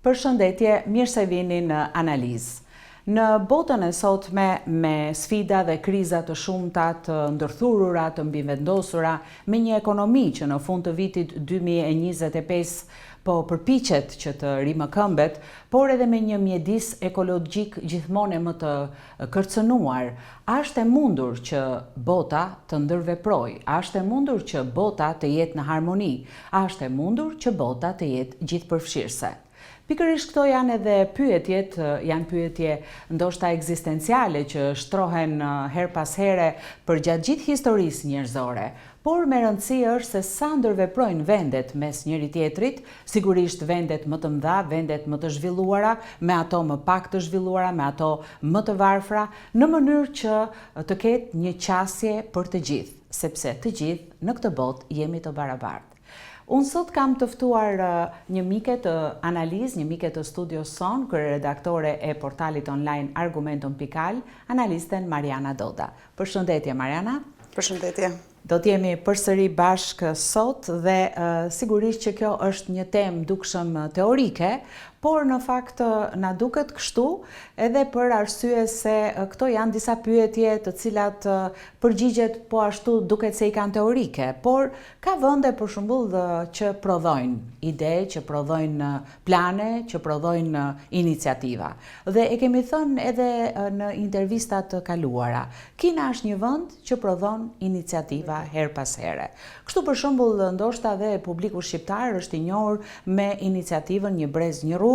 Përshëndetje, mirë se vini në analizë. Në botën e sotme, me sfida dhe kriza të shumta të ndërthurura, të mbivendosura, me një ekonomi që në fund të vitit 2025 po përpiqet që të rimëkëmbet, por edhe me një mjedis ekologjik gjithmonë më të kërcënuar, është e mundur që bota të ndërveprojë, është e mundur që bota të jetë në harmoni, është e mundur që bota të jetë gjithëpërfshirëse. Pikërisht këto janë edhe pyetjet, janë pyetje ndoshta ekzistenciale që shtrohen her pas here për gjatë gjithë historisë njerëzore, por me rëndësi është se sa ndërveprojnë vendet mes njëri tjetrit, sigurisht vendet më të mëdha, vendet më të zhvilluara, me ato më pak të zhvilluara, me ato më të varfra, në mënyrë që të ketë një qasje për të gjithë, sepse të gjithë në këtë botë jemi të barabartë. Unë sot kam të ftuar një mike të analizë, një mike të Studios Son, kryeredaktore e portalit online Argumentum.al, analisten Mariana Doda. Përshëndetje Mariana. Përshëndetje. Do t'jemi përsëri bashkë sot dhe sigurisht që kjo është një temë dukshëm teorike, por në fakt na duket kështu edhe për arsye se këto janë disa pyetje të cilat përgjigjet po ashtu duket se i kanë teorike, por ka vende për shembull që prodhojnë ide, që prodhojnë plane, që prodhojnë iniciativa. Dhe e kemi thënë edhe në intervistat të kaluara, Kina është një vend që prodhon iniciativa her pas here. Kështu për shembull ndoshta dhe publiku shqiptar është i njohur me iniciativën Një brez një rrugë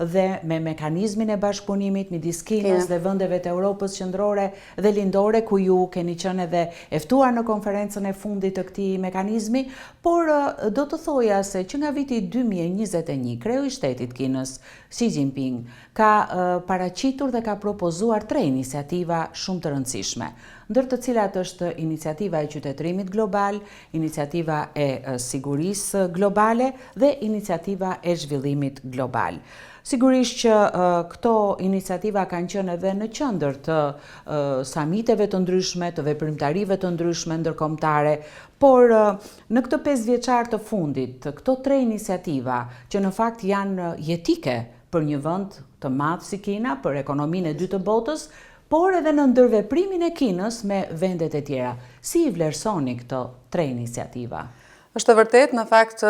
dhe me mekanizmin e bashkëpunimit midis Kinës dhe vendeve të Europës qendrore dhe lindore, ku ju keni qenë edhe e ftuar në konferencën e fundit të këtij mekanizmi, por do të thoja se që nga viti 2021 kreu i shtetit Kinës Xi Jinping ka paraqitur dhe ka propozuar 3 iniciativa shumë të rëndësishme, ndër të cilat është iniciativa e qytetërimit global, iniciativa e sigurisë globale dhe iniciativa e zhvillimit global. Sigurisht që këto iniciativa kanë qenë edhe në qendër të samiteve të ndryshme, të veprimtarive të ndryshme ndërkombëtare, por në këtë 5 vjeçar të fundit, këto 3 iniciativa që në fakt janë jetike për një vend të madh si Kina, për ekonominë e dytë të botës, por edhe në ndërveprimin e Kinës me vendet e tjera. Si i vlerësoni këto 3 iniciativa? Është të vërtet, në fakt,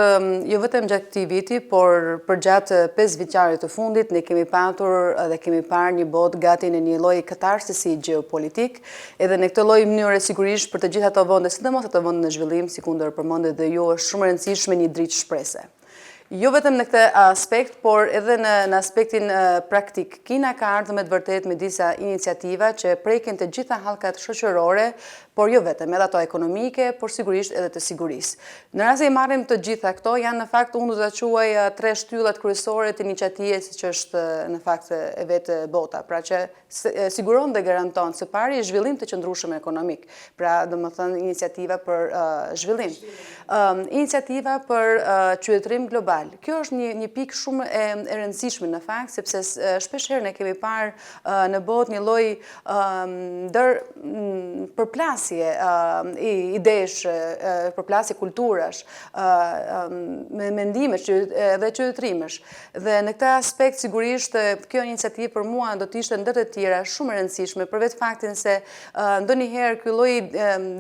jo vetëm gjatë këtij viti, por për gjatë 5 vjeçarit të fundit, ne kemi patur dhe kemi parë një botë gati në një lloj katarsisi gjeopolitik, edhe në këtë lloj mënyre sigurisht për të gjitha ato vende, sidomos ato vende në zhvillim, sikundër përmendet dhe ju, është shumë e rëndësishme një dritë shprese. Jo vetëm në këtë aspekt, por edhe në aspektin praktik. Kina ka ardhur me të vërtet me disa iniciativa që prekin të gjitha hallkat shoqërore, por jo vetëm, edhe ato ekonomike, por sigurisht edhe të sigurisë. Në rast se i marrim të gjitha këto, janë në fakt unë do ta quaj 3 shtyllat kryesore të iniciativës, siç është në fakt e vetë bota, pra që siguron dhe garanton së pari zhvillim të qëndrueshëm ekonomik. Pra, domethënë iniciativa për zhvillim. Iniciativa për qytetërim global. Kjo është një pikë shumë e rëndësishme në fakt, sepse shpeshherë ne kemi parë në botë një lloj përplasje idesh, përplasje kulturash, me mendimesh dhe qytetërimesh. Dhe në këtë aspekt sigurisht kjo iniciativë për mua do të ishte ndër të tjera shumë e rëndësishme, për vetë faktin se ndonjëherë ky lloj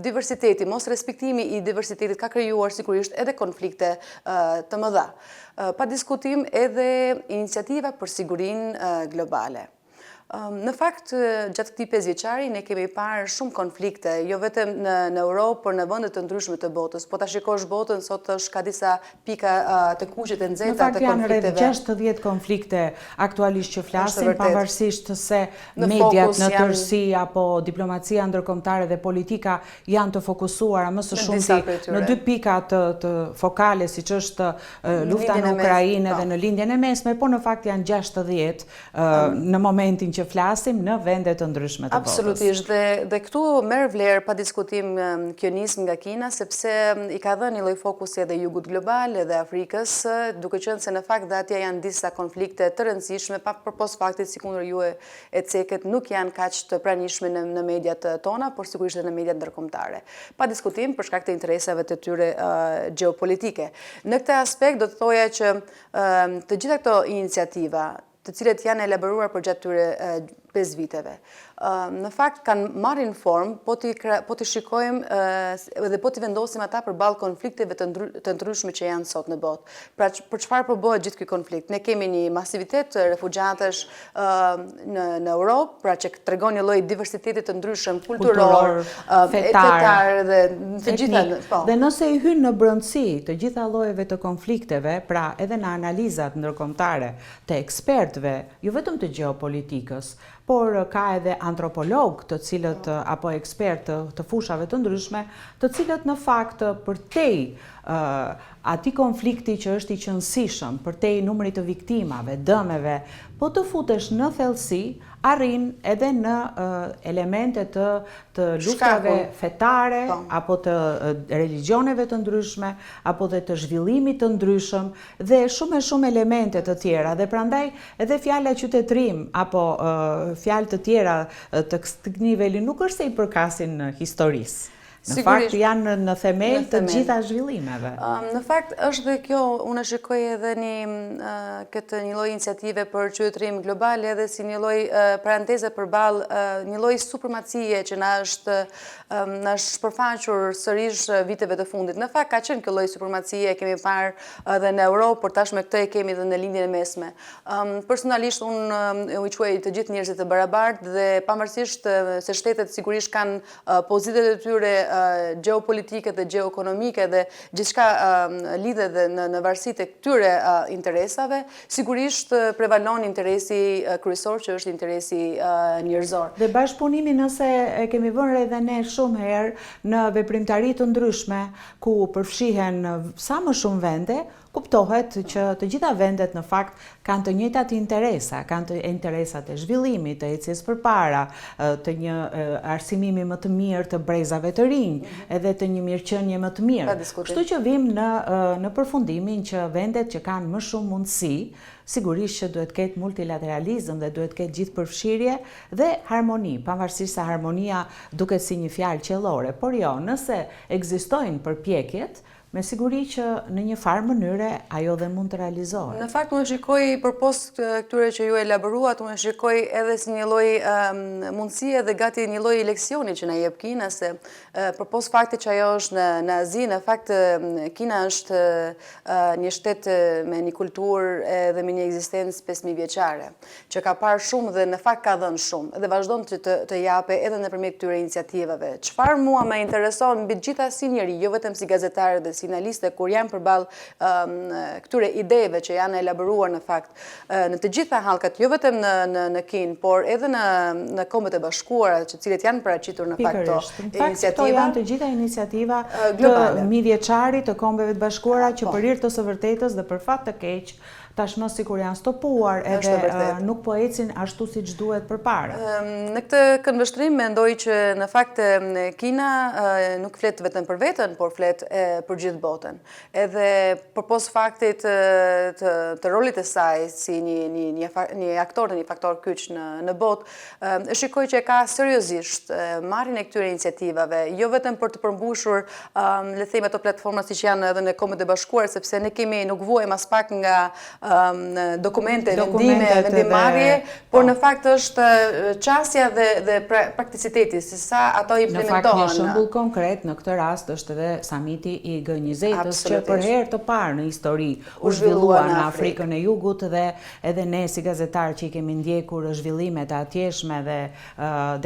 diversiteti, mos respektimi i diversitetit ka krijuar sigurisht edhe konflikte të mëdha. Pa diskutim edhe iniciativa për sigurinë globale. Në fakt, gjatë këtij 5 vjeçari ne kemi parë shumë konflikte, jo vetëm në Europë, por në vende të ndryshme të botës. Po ta shikosh botën sot ka disa pika të kuqe të nxehta të konflikteve. Në fakt janë rreth 60 konflikte aktualisht që flasin, pavarësisht se mediat në tërësi apo diplomacia ndërkombëtare dhe politika janë të fokusuara më së shumti në 2 pika të fokale, siç është lufta në Ukrainë dhe në lindjen e mesme, por në fakt janë 60 në momentin që që flasim në vende të ndryshme të botës. Absolutisht, dhe këtu merr vlerë pa diskutim kjo nismë nga Kina, sepse i ka dhënë një lloj fokusi edhe jugut global edhe Afrikës, duke qenë se në fakt dhe atje janë disa konflikte të rëndësishme, pa përpos faktit si kundër ju e ceket nuk janë kaq të pranishme në mediat tona, por sigurisht edhe në mediat ndërkombëtare. Pa diskutim për shkak të interesave të tyre gjeopolitike. Në këtë aspekt do të thoja që të gjitha këto iniciativa, të cilet janë elaboruar për gjatë tyre 5 viteve. Në fakt kanë marrin formë, po t'i shikojmë dhe po t'i vendosim ata përballë konflikteve të ndryshme që janë sot në botë. Pra për çfarë po bëhet gjithë ky konflikt? Ne kemi një masivitet të refugjatësh në Europë, pra që tregon një lloj diversiteti të ndryshëm kulturor, fetar dhe të gjitha. Dhe nëse i hyn në brendësi të gjitha llojeve të konflikteve, pra edhe në analizat ndërkombëtare të ekspertëve, jo vetëm të gjeopolitikës, por ka edhe antropolog të cilët apo ekspert të fushave të ndryshme, të cilët në fakt përtej ati konflikti që është i qëndësishëm, përtej numrit të viktimave, dëmeve, po të futesh në thellësi, arrin edhe në elemente të luftave fetare, apo të religioneve të ndryshme, apo dhe të zhvillimit të ndryshëm, dhe shumë elemente të tjera. Dhe prandaj edhe fjala qytetërim, apo fjalë të tjera të këtij niveli nuk është se i përkasin historisë. Në fakt janë në themel të gjitha zhvillimeve. Në fakt është dhe kjo, unë shikoj edhe këtë një lloj iniciative për qytetërim global edhe si një lloj paranteze përballë një lloj supremacie që na është shpërfaqur sërish viteve të fundit. Në fakt ka qenë kjo lloj supremacie, e kemi parë edhe në Europë, por tashmë këtë e kemi edhe në lindjen e mesme. Personalisht unë u quaj të gjithë njerëzit të barabartë dhe pavarësisht se shtetet sigurisht kanë pozitet e tyre gjeopolitike dhe gjeoekonomike dhe gjithçka lidhet dhe në varësi të këtyre interesave, sigurisht prevalon interesi kryesor që është interesi njerëzor. Dhe bashkëpunimi, nëse e kemi vënë edhe ne shumë herë në veprimtari të ndryshme ku përfshihen sa më shumë vende, kuptohet që të gjitha vendet në fakt kanë të njëjtat interesa, kanë të interesat e zhvillimit, të ecjes përpara, të një arsimimi më të mirë të brezave të rinj, edhe të një mirëqenie më të mirë. Kështu që vim në përfundimin që vendet që kanë më shumë mundësi, sigurisht që duhet ketë multilateralizëm dhe duhet ketë gjithë përfshirje dhe harmoni, pavarësisht se harmonia duket si një fjalë qellore, por jo, nëse ekzistojnë përpjekjet, me siguri që në një farë mënyre ajo dhe mund të realizohet. Në fakt, unë shikoj përpos këtyre që ju elaboruat, unë shikoj edhe si një lloj mundësie dhe gati një lloj leksioni që na jep Kina, se përpos faktit që ajo është në Azi, në fakt Kina është një shtet me një kulturë dhe me një ekzistencë 5000 vjeçare, që ka parë shumë dhe në fakt ka dhënë shumë dhe vazhdon të jape edhe nëpërmjet këtyre iniciativave. Çfarë mua më intereson mbi gjitha si njeri, jo vetëm si gazetare dhe sinaliste, kur janë përballë këtyre ideve që janë elaboruar në fakt në të gjitha hallkat, jo vetëm në Kinë, por edhe në Kombet e Bashkuara, të cilët janë paraqitur në fakt këto iniciativa. Këto janë të gjitha iniciativa të mijëvjeçarit të Kombeve të Bashkuara që për hir të së vërtetës dhe për fat të keq tashmë sikur janë stopuar edhe nuk po ecin ashtu siç duhet përpara. Në këtë këndvështrim mendoj që në fakt Kina nuk flet vetëm për veten, por flet për gjithë botën. Edhe përpos faktit të rolit e saj si një aktor dhe një faktor kyç në botë, shikoj që e ka seriozisht marrjen e këtyre iniciativave, jo vetëm për të përmbushur le të themi ato platforma siç janë edhe në Kombet e Bashkuara, sepse ne kemi nuk vuajmë as pak nga dokumente, vendimarrje, por në fakt është çësia dhe prakticiteti, si sa ato implementohen. Në fakt një shembull konkret në këtë rast është edhe samiti i G20-s që për herë të parë në histori u zhvillua në Afrikën e Jugut dhe edhe ne si gazetarë që i kemi ndjekur zhvillimet e atjeshme dhe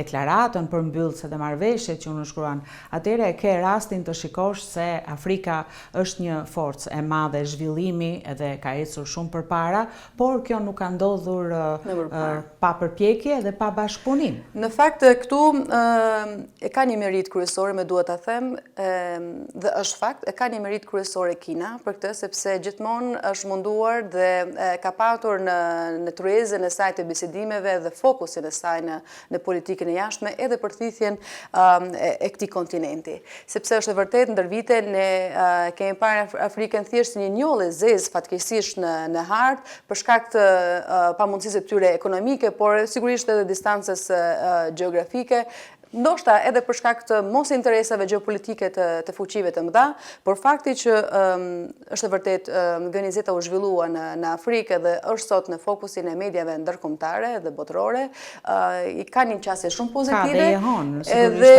deklaratën për mbyllëse dhe marrëveshjet që u nënshkruan. Atëherë ke rastin të shikosh se Afrika është një forcë e madhe zhvillimi dhe ka ecur shumë përpara, por kjo nuk ka ndodhur pa përpjekje dhe pa bashkëpunim. Në fakt këtu e ka një merit kryesore, me duhet ta them, dhe është fakt, e ka ka një merit kryesore Kina për këtë, sepse gjithmonë është munduar dhe ka patur në tërheqjen e saj të bisedimeve dhe fokusin e saj në politikën e jashtme edhe për thithjen e këtij kontinenti. Sepse është e vërtetë ndër vite ne kemi parë Afrikën thjesht një njollë zezë fatkeqësisht në hartë për shkak të pamundësisë të tyre ekonomike, por sigurisht edhe distancës gjeografike, ndoshta edhe për shkak të mos interesave gjeopolitike të fuqive të mëdha, por fakti që është e vërtet G20 u zhvillua në Afrikë dhe është sot në fokusin e mediave ndërkombëtare dhe botërore, i ka një qasje shumë pozitive. Dhe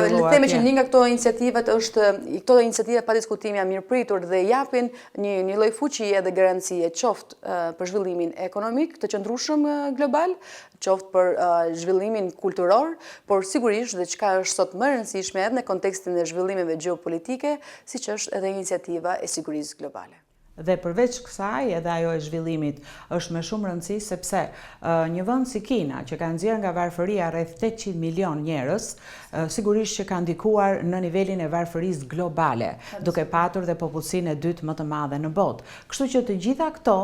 le të themi që një nga këto iniciativat këto iniciativa pa diskutim janë mirëpritur dhe japin një lloj fuqie dhe garancie qoftë për zhvillimin ekonomik të qëndrueshëm global, qoftë për zhvillimin kulturor, por sigurisht dhe çka është sot më e rëndësishme edhe në kontekstin e zhvillimeve gjeopolitike, siç është edhe iniciativa e sigurisë globale. Dhe përveç kësaj, edhe ajo e zhvillimit është me shumë rëndësi sepse një vend si Kina, që ka nxjerrë nga varfëria rreth 800 milion njerëz, sigurisht që ka ndikuar në nivelin e varfërisë globale, duke patur dhe popullsinë e dytë më të madhe në botë. Kështu që të gjitha këto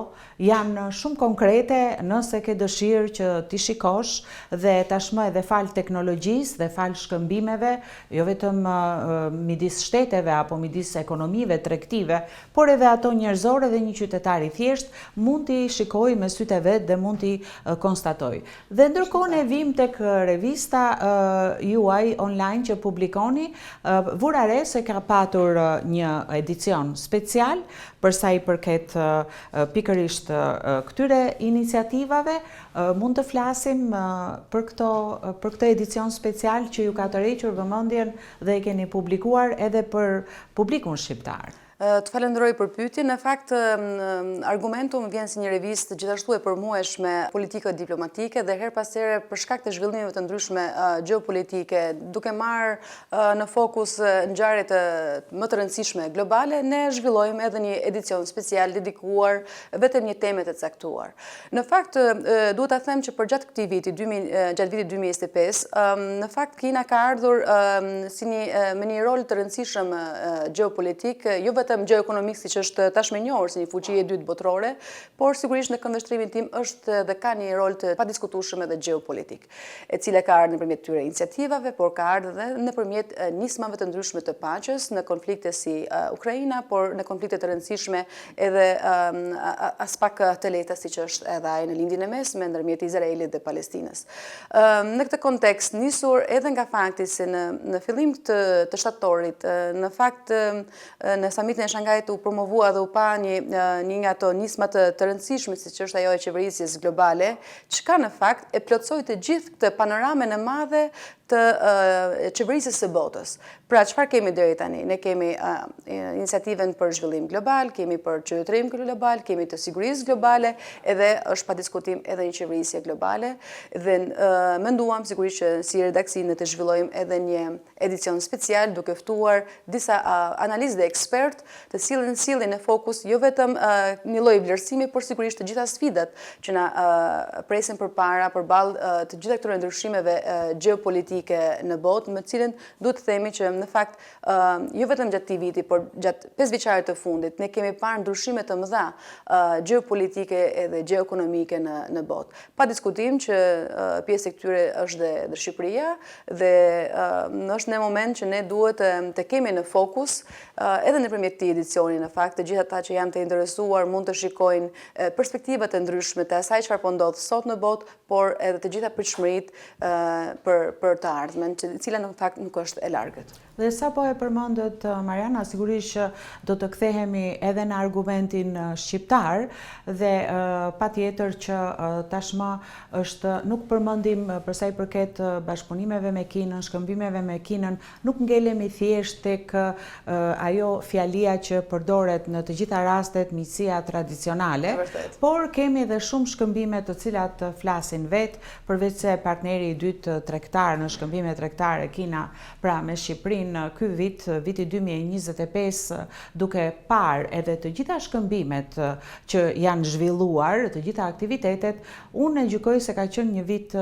janë shumë konkrete nëse ke dëshirë që ti shikosh dhe tashmë edhe fal teknologjisë dhe fal shkëmbimeve, jo vetëm midis shteteve apo midis ekonomive tregtive, por edhe ato njerëzore dhe një qytetar i thjesht mund t'i shikoj me sytë e vet dhe mund t'i konstatoj. Dhe ndërkohë ne vim tek revista juaj online që publikoni, vura re se ka patur një edicion special për sa i përket pikërisht këtyre iniciativave. Mund të flasim për këtë edicion special që ju ka tërhequr vëmendjen dhe e keni publikuar edhe për publikun shqiptar. Të falenderoj për pyetjen. Në fakt, Argumentum vjen si një revistë gjithashtu e përmueshme politike diplomatike dhe her pas here për shkak të zhvillimeve të ndryshme gjeopolitike, duke marrë në fokus ngjarjet më të rëndësishme globale, ne zhvillojmë edhe një edicion special dedikuar vetëm një teme të caktuar. Në fakt, duhet ta them që për gjatë këtij viti, gjatë vitit 2025, në fakt Kina ka ardhur me një rol të rëndësishëm gjeopolitik, jo vetëm gjeoekonomik siç është tashmë e njohur si një fuqi e dytë botërore, por sigurisht në këndvështrimin tim është dhe ka një rol të padiskutueshëm edhe gjeopolitik, e cila ka ardhur nëpërmjet tyre iniciativave, por ka ardhur edhe nëpërmjet nismave të ndryshme të paqes në konflikte si Ukraina, por në konflikte të rëndësishme edhe as pak të lehta siç është edhe ai në lindjen e mesme ndërmjet Izraelit dhe Palestinës. Në këtë kontekst nisur edhe nga fakti se në fillim të shtatorit, në fakt në samitin e Shangajit u promovua dhe u pa një nga ato nisma të rëndësishme siç është ajo e qeverisjes globale, çka në fakt e plotsoi të gjithë këtë panoramën e madhe të qeverisjes së botës. Pra, çfarë kemi deri tani? Ne kemi iniciativën për zhvillim global, kemi për qytetërim global, kemi të sigurisë globale, edhe është pa diskutim edhe një qeverisje globale, dhe menduam sigurisht që si redaksi ne të zhvillojmë edhe një edicion special duke ftuar disa analistë dhe ekspert të sillin në fokus jo vetëm një lloj vlerësimi, por sigurisht të gjitha sfidat që na presin përpara përballë të gjitha këtyre ndryshimeve gjeopolitike në botë, me cilën duhet të themi që në fakt jo vetëm gjatë këtij viti, por gjatë 5 vjeçarit të fundit ne kemi parë ndryshime të mëdha gjeopolitike edhe gjeoekonomike në botë. Pa diskutim që pjesë e këtyre është dhe Shqipëria dhe është në moment që ne duhet të kemi në fokus edhe nëpërmjet këtij edicioni në fakt të gjithë ata që janë të interesuar mund të shikojnë perspektivat e ndryshme të asaj çfarë po ndodh sot në botë, por edhe të gjitha pritshmëritë për të ardhmen, e cila në fakt nuk është e largët. Dhe sa po e përmendët Mariana, sigurisht që do të kthehemi edhe në argumentin shqiptar dhe patjetër që tashmë nuk përmendim për sa i përket bashkëpunimeve me Kinën, shkëmbimeve me Kinën, nuk ngelemi thjesht tek ajo fjalia që përdoret në të gjitha rastet miqësia tradicionale, por kemi edhe shumë shkëmbime të cilat flasin vetë, përveç se partneri i dytë tregtar në shkëmbime tregtare Kina, pra me Shqipërinë, marrin ky vit, viti 2025, duke parë edhe të gjitha shkëmbimet që janë zhvilluar, të gjitha aktivitetet, unë e gjykoj se ka qenë një vit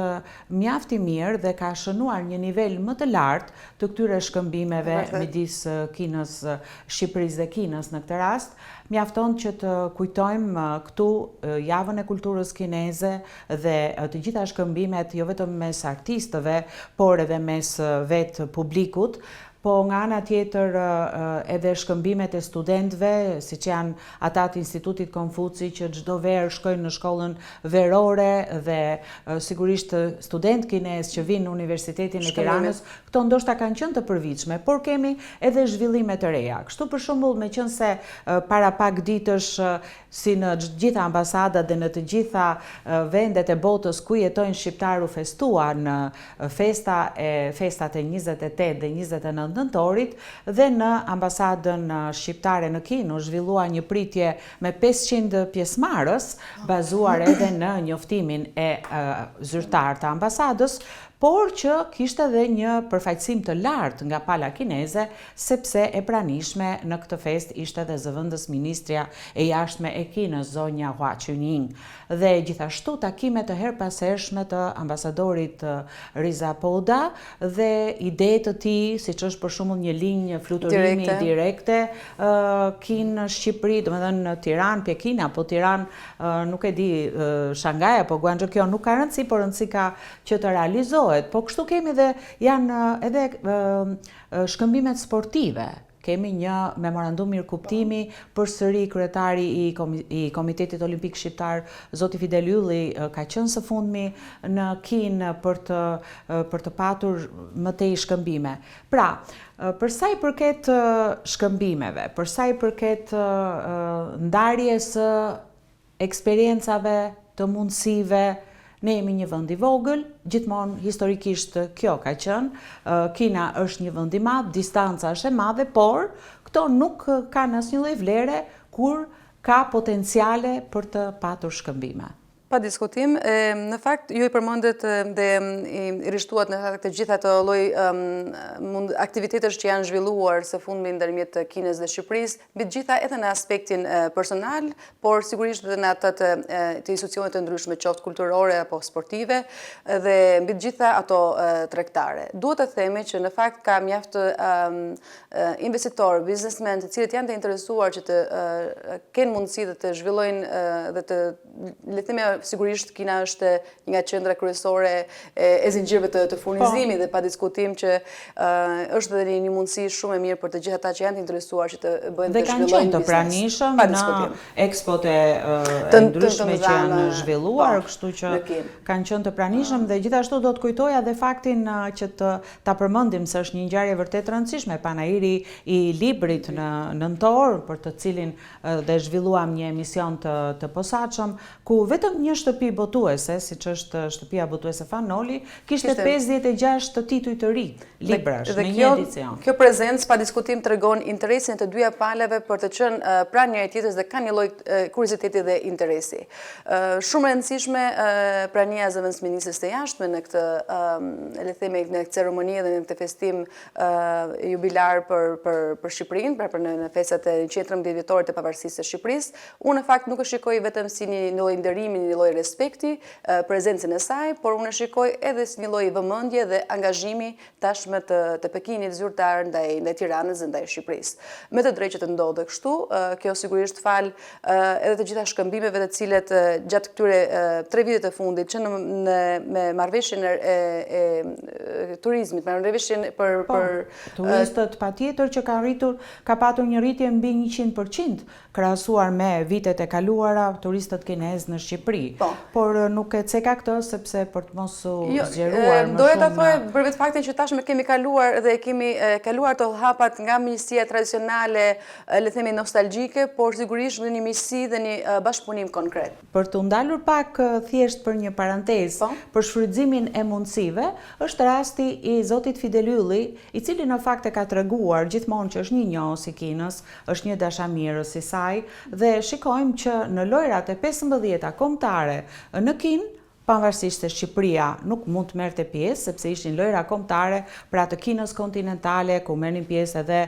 mjaft i mirë dhe ka shënuar një nivel më të lartë të këtyre shkëmbimeve midis Kinës, Shqipërisë dhe Kinës në këtë rast. Mjafton që të kujtojmë këtu javën e kulturës kineze dhe të gjitha shkëmbimet jo vetëm mes artistëve, por edhe mes vetë publikut, po nga ana tjetër edhe shkëmbimet e studentëve, siç janë ata të Institutit Konfuci që çdo verë shkojnë në shkollën verore dhe sigurisht student kinez që vinë në Universitetin e Tiranës, këto ndoshta kanë qenë të përvitshme, por kemi edhe zhvillime të reja. Kështu për shembull, meqense para pak ditësh si në gjitha ambasadat dhe në të gjitha vendet e botës ku jetojnë shqiptarë u festuan festat e 28 dhe 29 nëntorit dhe në ambasadën shqiptare në Kinë u zhvillua një pritje me 500 pjesëmarrës bazuar edhe në njoftimin e zyrtar të ambasadës, por që kishte edhe një përfaqësim të lartë nga pala kineze, sepse e pranishme në këtë fest ishte edhe zëvendës ministrja e jashtme e Kinës, zonja Hua Chunying. Dhe gjithashtu takime të herpasershme të ambasadorit Riza Poda dhe ide të tij, siç është për shembull një linjë fluturimi direkte Kinë-Shqipëri, domethënë Tiranë, Pekin apo Tiranë, nuk e di, Shangaj apo Guangzhou, kjo nuk ka rëndësi, por rëndësi ka që të realizohet. Po kështu kemi dhe janë edhe shkëmbimet sportive. Kemi një memorandum mirëkuptimi përsëri kryetari i Komitetit Olimpik Shqiptar, zoti Fidel Ylli, ka qenë së fundmi në Kinë për të patur më tej shkëmbime. Pra, për sa i përket shkëmbimeve, për sa i përket ndarjes së eksperiencave, të mundësive, ne jemi një vend i vogël, gjithmonë historikisht kjo ka qenë. Kina është një vend i madh, distanca është e madhe, por këto nuk kanë asnjë lloj vlere kur ka potenciale për të patur shkëmbime. Pa diskutim, në fakt ju i përmendet dhe i rishtuat në fakt të gjitha të lloj aktivitetesh që janë zhvilluar së fundmi ndërmjet Kinës dhe Shqipërisë, mbi të gjitha edhe në aspektin personal, por sigurisht edhe në atë të institucionet të ndryshme, qoftë kulturore apo sportive, dhe mbi të gjitha ato tregtare. Duhet të themi që në fakt ka mjaft investitorë, biznesmen, të cilët janë të interesuar që të kenë mundësi dhe të zhvillojnë dhe të le të themi sigurisht Kina është një nga qendra kryesore e zinxhirëve të furnizimit dhe pa diskutim që është edhe një mundësi shumë e mirë për të gjithë ata që janë të interesuar që të bëjnë të zhvillojnë biznes. Dhe kanë qenë të pranishëm në ekspot e ndryshme që janë zhvilluar, kështu që kanë qenë të pranishëm dhe gjithashtu do të kujtoja dhe faktin që ta përmendim se është një ngjarje vërtet rëndësishme, panairi i librit në nëntor, për të cilin dhe zhvilluam një emision të posaçëm, ku vetëm një shtëpi botuese, siç është shtëpia botuese Fanoli, kishte 56 të tituj të ri librash në një edicion. Kjo prezencë pa diskutim tregon interesin të dyja palave për të qenë pranë njëri tjetrës dhe ka një lloj kurioziteti dhe interesi. Shumë e rëndësishme prania e zëvendësministrisë së jashtme në këtë le të themi në këtë ceremoni dhe në këtë festim jubilar për Shqipërinë, pra për në festat e 113 vjetorit të pavarësisë së Shqipërisë. Unë në fakt nuk e shikoj vetëm si një lloj nderimi, një lloj respekti, prezencën e saj, por unë e shikoj edhe si një lloj vëmendje dhe angazhimi tashmë të Pekinit zyrtar ndaj Tiranës dhe ndaj Shqipërisë. Me të drejtë që të ndodhe kështu, kjo sigurisht fal edhe të gjitha shkëmbimeve të cilet gjatë këtyre 3 vitet të fundit që me marrëveshjen e turizmit, marrëveshjen për turistët patjetër që ka patur një rritje mbi 100% krahasuar me vitet e kaluara turistët kinezë në Shqipëri. Por nuk e ceka këtë sepse për të mos u zgjeruar më shumë. Doja ta thoj për vetë faktin që tashmë kemi kaluar dhe kemi kaluar të hapat nga miqësia tradicionale, le të themi nostalgjike, por sigurisht në një miqësi dhe një bashkëpunim konkret. Për të ndalur pak thjesht për një parantezë, për shfrytëzimin e mundësive, është rasti i zotit Fidel Ylli, i cili në fakt e ka treguar gjithmonë që është një njohës i Kinës, është një dashamirës i saj dhe shikojmë që në lojrat e 15 kombëtare në Kinë pavarësisht se Shqipëria nuk mund të merrte pjesë, sepse ishin lojra kombëtare pra të Kinës kontinentale, ku merrnin pjesë edhe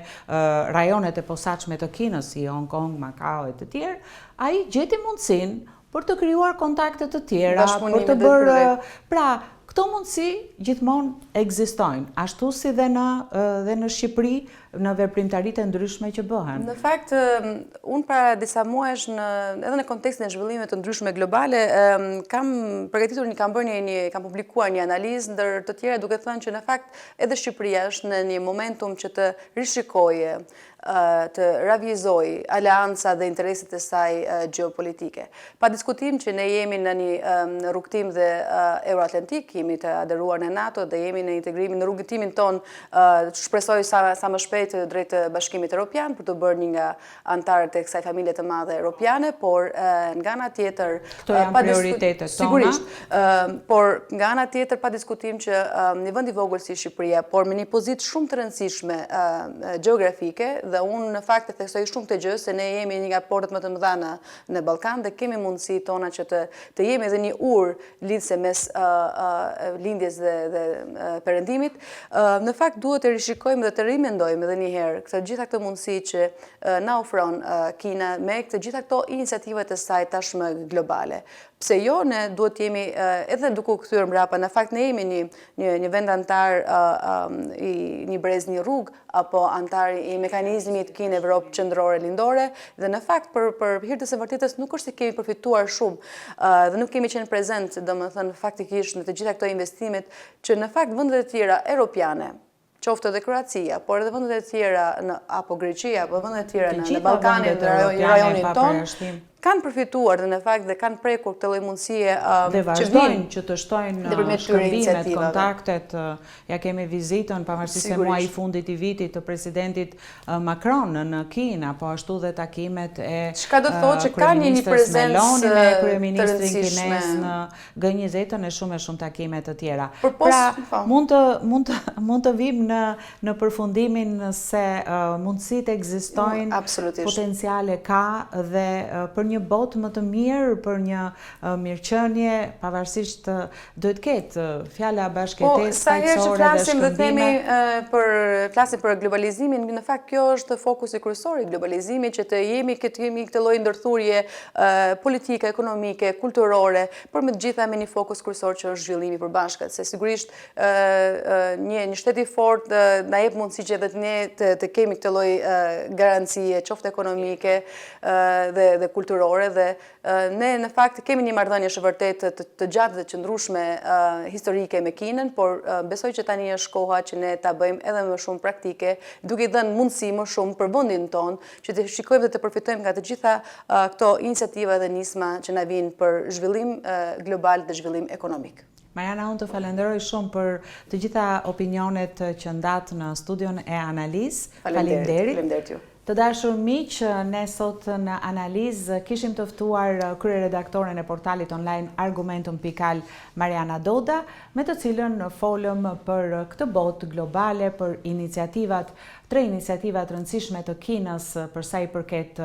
rajonet e posaçme të Kinës, si Hong Kong, Macao e të tjerë, ai gjeti mundësinë për të krijuar kontakte të tjera, për të bërë, pra këto mundësi gjithmonë ekzistojnë, ashtu si dhe në Shqipëri, në veprimtaritë e ndryshme që bëhen. Në fakt, unë para disa muajsh, edhe në kontekstin e zhvillimeve të ndryshme globale, kam publikuar një analizë ndër të tjera, duke thënë që në fakt edhe Shqipëria është në një momentum që të rishikoje, të ravizoj aleanca dhe interesit e saj geopolitike. Pa diskutim që ne jemi në një rrugtim dhe Euroatlantik, jemi të aderuar në NATO dhe jemi në integrimin në rrugtimin ton, shpresoj sa më shpejt drejt Bashkimit Evropian për të bërë një nga antarët e kësaj familje të madhe europiane, por nga ana tjetër këto janë prioritetet tona. Sigurisht, por nga ana tjetër pa diskutim që një vend i vogël si Shqipëria, por me një pozitë shumë të rëndësishme gjeografike, dhe unë në fakt e theksoj shumë të gjë se ne jemi një nga portët më të mëdha në Ballkan dhe kemi mundësi tona që të jemi edhe një urë lidhse mes lindjes dhe perëndimit. Në fakt duhet të rishikojmë dhe të rimendojmë edhe një herë këtë gjitha këto mundësi që na ofron Kina me të gjitha këto iniciativat e saj tashmë globale. Pse jo, ne duhet jemi edhe duke u kthyer mbrapa, në fakt ne jemi një vend antar i një brez, një rrugë, apo antar i mekanizmit Kinë Evropë qendrore lindore, dhe në fakt për hir të së vërtetës nuk është se kemi përfituar shumë dhe nuk kemi qenë prezent, domethënë faktikisht në të gjitha këto investimet që në fakt vendet e tjera europiane, qoftë edhe Kroacia, por edhe vendet e tjera apo Greqia, apo vendet e tjera në Ballkanin dhe rajonin tonë, kanë përfituar dhe në fakt dhe kanë prekur këtë lloj mundësie dhe vazhdojnë që të shtojnë shërbimet, kontaktet. Ja kemi vizitën pavarësisht se muaji i fundit i vitit të presidentit Macron në Kinë, po ashtu dhe takimet e kryeministres Meloni me kryeministrin kinez në G20 e shumë takime të tjera. Pra mund të vim në përfundimin se mundësitë ekzistojnë, potenciale ka dhe për një botë më të mirë, për një mirëqenie, pavarësisht duhet ketë fjala bashkëtesë, paqësore dhe shkëmbime. Flasim për globalizimin, në fakt kjo është fokusi kryesor i globalizimit, që të jemi këtë lloj ndërthurje politike, ekonomike, kulturore, por me të gjitha me një fokus kryesor që është zhvillimi i përbashkët. Se sigurisht një shtet i fortë na jep mundësi që edhe ne të kemi këtë lloj garancie, qoftë ekonomike dhe kulturore, dhe ne në fakt kemi një marrëdhënie shumë vërtet të gjatë dhe qëndrueshme historike me Kinën, por besoj që tani është koha që ne ta bëjmë edhe më shumë praktike, duke i dhënë mundësi më shumë për vendin tonë, që të shikojmë dhe të përfitojmë nga të gjitha këto iniciativa dhe nisma që na vijnë për zhvillim global dhe zhvillim ekonomik. Mariana, unë të falenderoj shumë për të gjitha opinionet që ndatë në studion e analizë. Faleminderit ju. Të dashur miq, ne sot në analizë kishim të ftuar kryeredaktoren e portalit online Argumentum.al Mariana Doda, me të cilën folëm për këtë botë globale, për tre iniciativat rëndësishme të Kinës për sa i përket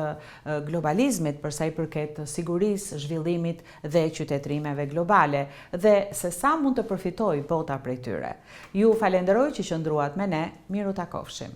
globalizmit, për sa i përket sigurisë, zhvillimit dhe qytetërimeve globale, dhe se sa mund të përfitojë bota prej tyre. Ju falenderoj që qëndruat me ne, miru takofshim.